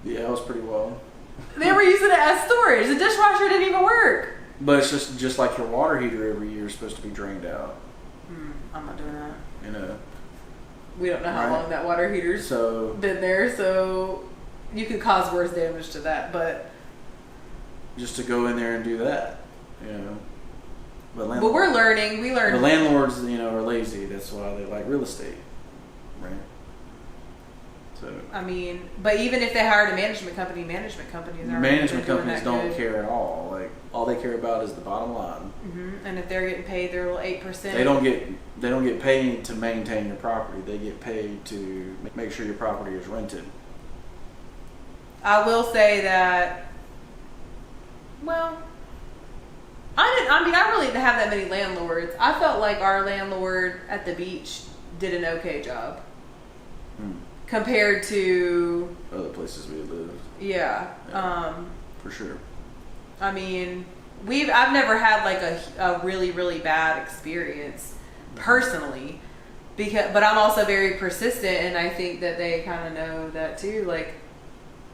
Yeah, it was pretty wild. They were using it as storage. The dishwasher didn't even work. But it's just like your water heater every year is supposed to be drained out. I'm not doing that. You know. We don't know how long that water heater's been there, so you could cause worse damage to that. But just to go in there and do that, you know. But we're learning. We learn. The landlords, you know, are lazy. That's why they like real estate, right? So I mean, but even if they hired a management companies don't care at all. Like all they care about is the bottom line. And if they're getting paid their little 8%, they don't get paid to maintain your property. They get paid to make sure your property is rented. I will say that. Well, I really didn't have that many landlords. I felt like our landlord at the beach did an okay job. Compared to other places we lived. Yeah. For sure. I mean, I've never had like a really, really bad experience personally, but I'm also very persistent, and I think that they kind of know that too. Like,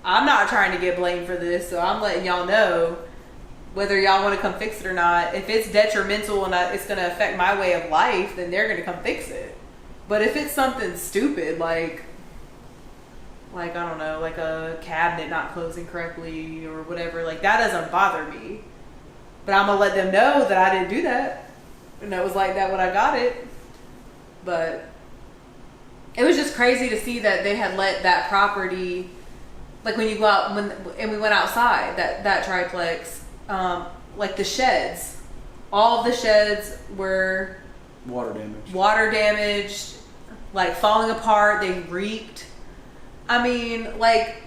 I'm not trying to get blamed for this, so I'm letting y'all know whether y'all want to come fix it or not. If it's detrimental and it's going to affect my way of life, then they're going to come fix it. But if it's something stupid like I don't know, like a cabinet not closing correctly or whatever, like that doesn't bother me. But I'm gonna let them know that I didn't do that, and that was like that when I got it. But it was just crazy to see that they had let that property, like when you go out and we went outside that triplex, like the sheds, all of the sheds were water damaged, like falling apart. They reeked. I mean, like,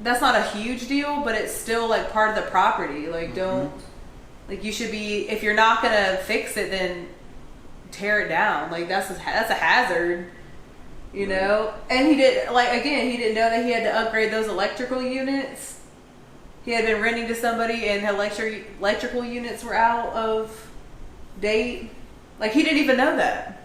that's not a huge deal, but it's still like part of the property. Like, like you should be, if you're not gonna fix it, then tear it down. Like that's a hazard, you know. And he didn't know that he had to upgrade those electrical units. He had been renting to somebody, and electrical units were out of date. Like he didn't even know that,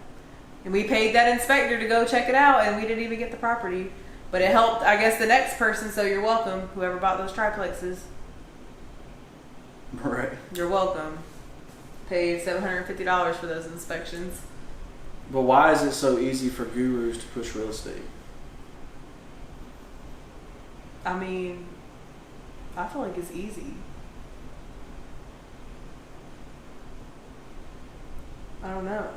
and we paid that inspector to go check it out, and we didn't even get the property. But it helped, I guess, the next person, so you're welcome, whoever bought those triplexes. Right. You're welcome. Paid $750 for those inspections. But why is it so easy for gurus to push real estate? I mean, I feel like it's easy. I don't know.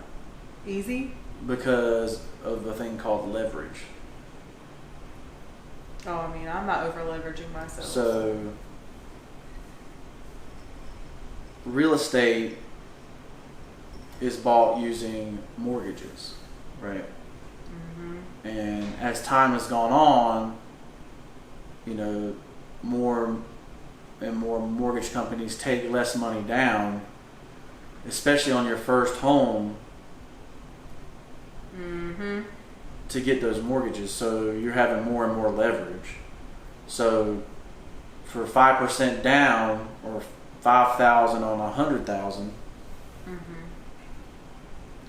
Easy? Because of a thing called leverage. Oh, I mean, I'm not over leveraging myself. So, real estate is bought using mortgages, right? And as time has gone on, you know, more and more mortgage companies take less money down, especially on your first home, to get those mortgages. So you're having more and more leverage. So for 5% down, or 5,000 on 100,000,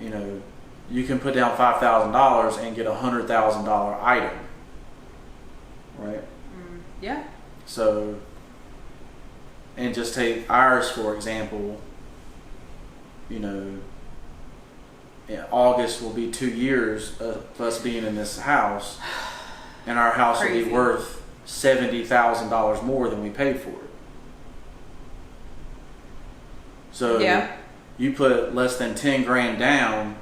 you know, you can put down $5,000 and get $100,000 item, right? Yeah. So, and just take ours for example. You know, in August will be 2 years of us being in this house, and our house will be worth $70,000 more than we paid for it. So yeah, you put less than 10 grand down,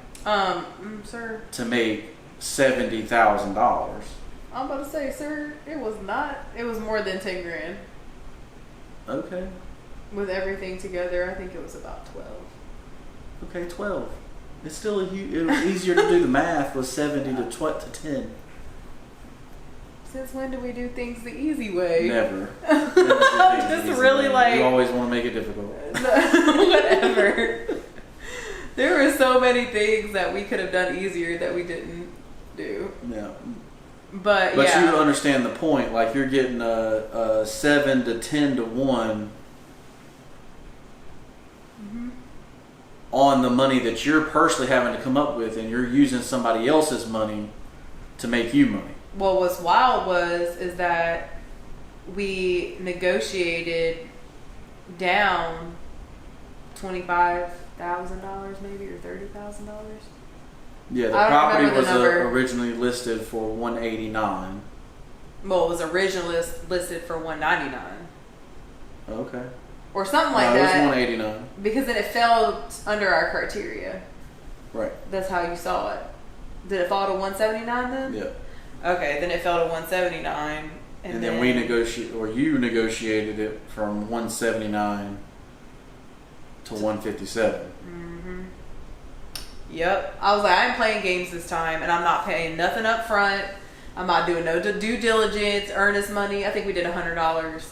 sir, to make $70,000. I'm about to say, sir, it was not. It was more than 10 grand. Okay. With everything together, I think it was about 12. Okay, 12. It's still it was easier to do the math with 70 to 10. Since when do we do things the easy way? Never. Just really way. Like, you always want to make it difficult. Whatever. There were so many things that we could have done easier that we didn't do. Yeah. But you understand the point. Like you're getting a 7 to 10 to 1 on the money that you're personally having to come up with, and you're using somebody else's money to make you money. Well, what's wild is that we negotiated down $25,000 maybe, or $30,000. Yeah, the property was originally listed for $189. Well, it was originally listed for $199. Okay. Or something like that. It was $189. Because then it fell under our criteria. Right. That's how you saw it. Did it fall to $179 then? Yeah. Okay, then it fell to $179. And then we you negotiated it from $179 to $157. Mm-hmm. Yep. I was like, I ain't playing games this time, and I'm not paying nothing up front. I'm not doing no due diligence, earnest money. I think we did $100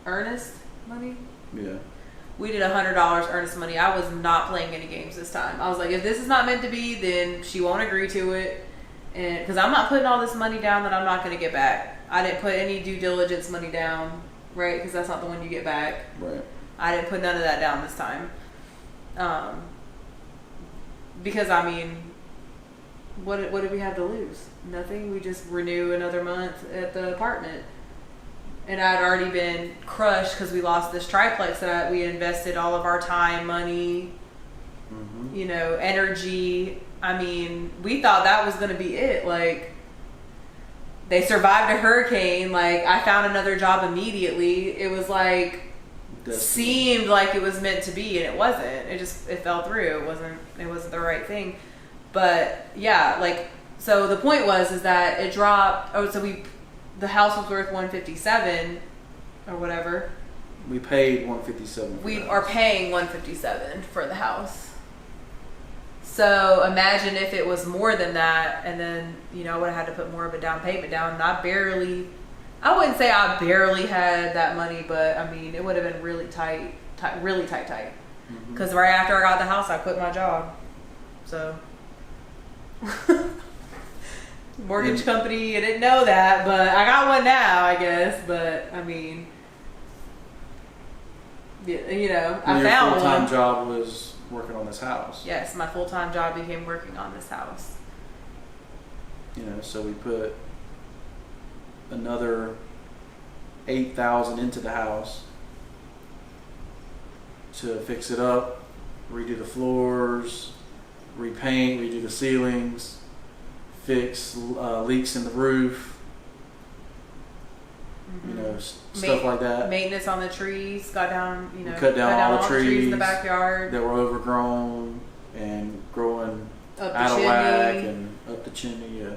earnest money. Yeah. We did $100 earnest money. I was not playing any games this time. I was like, if this is not meant to be, then she won't agree to it. And because I'm not putting all this money down that I'm not going to get back. I didn't put any due diligence money down, right? Because that's not the one you get back. Right. I didn't put none of that down this time. Because, I mean, what did we have to lose? Nothing. We just renew another month at the apartment. And I'd already been crushed because we lost this triplex that we invested all of our time, money, energy. I mean, we thought that was going to be it. Like, they survived a hurricane. Like, I found another job immediately. It was like, seemed like it was meant to be, and it wasn't. It fell through. It wasn't the right thing. But yeah, like, so the point is that it dropped. Oh, so the house was worth $157 or whatever. We paid $157. We are paying $157 for the house. So imagine if it was more than that, and then I would have had to put more of a down payment down. And I wouldn't say I barely had that money, but I mean it would have been really tight. Because right after I got the house, I quit my job. So. Mortgage company, I didn't know that, but I got one now, I guess. But I mean, I found one. Your full-time job was working on this house. Yes, my full-time job became working on this house. So we put another $8,000 into the house to fix it up, redo the floors, repaint, redo the ceilings, fix leaks in the roof, stuff like that. Maintenance on the trees, cut down all the trees in the backyard that were overgrown and growing up the out chimney. of whack and up the chimney. Yeah,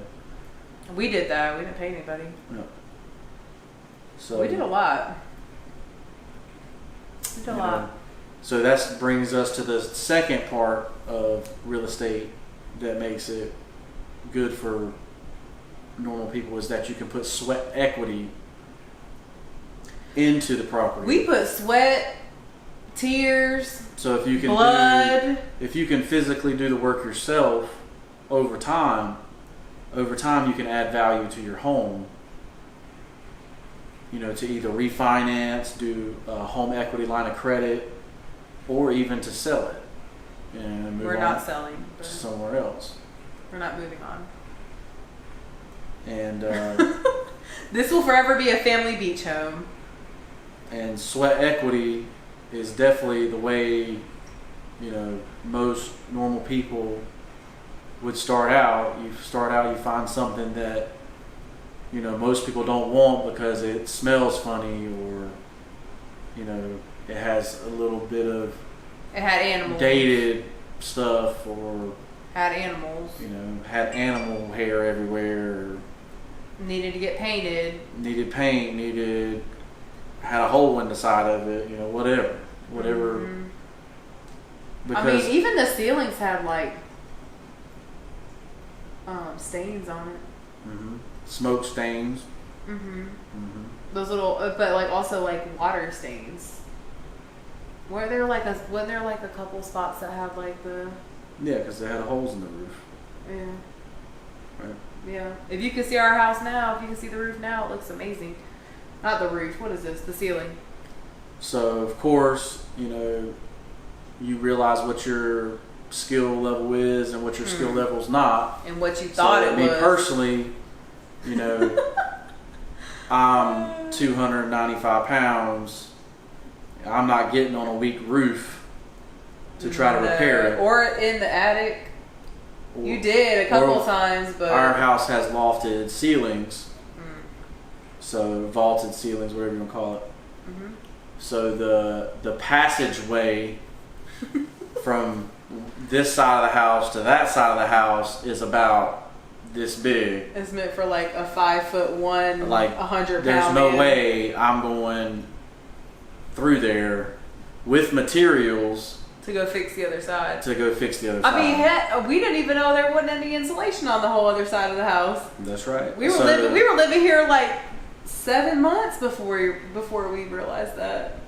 we did that. We didn't pay anybody. No. So we did a lot. So that brings us to the second part of real estate that makes it good for normal people, is that you can put sweat equity into the property. We put sweat, tears, so if you can blood. If you can physically do the work yourself over time you can add value to your home. To either refinance, do a home equity line of credit, or even to sell it. And we're not selling. Somewhere else. We're not moving on. And this will forever be a family beach home. And sweat equity is definitely the way, most normal people would start out. You find something that, most people don't want because it smells funny, or, it has a little bit of it had animals, dated stuff, or had animals, had animal hair everywhere, needed to get painted, needed paint, had a hole in the side of it, whatever. Mm-hmm. Because even the ceilings had like stains on it. Mm-hmm. Smoke stains. Mm-hmm. Mm-hmm. Those little, but like also like water stains. Wasn't there like a couple spots that have like the? Yeah, because they had holes in the roof. Yeah. Right. Yeah. If you can see our house now, if you can see the roof now, it looks amazing. Not the roof. What is this? The ceiling. So of course, you realize what your skill level is and what your skill level is not, and what you thought it was. Me personally, I'm 295 pounds. I'm not getting on a weak roof to try to repair it. Or in the attic. You did a couple times, but our house has lofted ceilings. So vaulted ceilings, whatever you want to call it. Mm-hmm. So the passageway from this side of the house to that side of the house is about this big. It's meant for like a 5'1", like 100 pound There's no man. way I'm going through there with materials to go fix the other side. I mean, heck, we didn't even know there wasn't any insulation on the whole other side of the house. That's right. We were living here like 7 months before we realized that.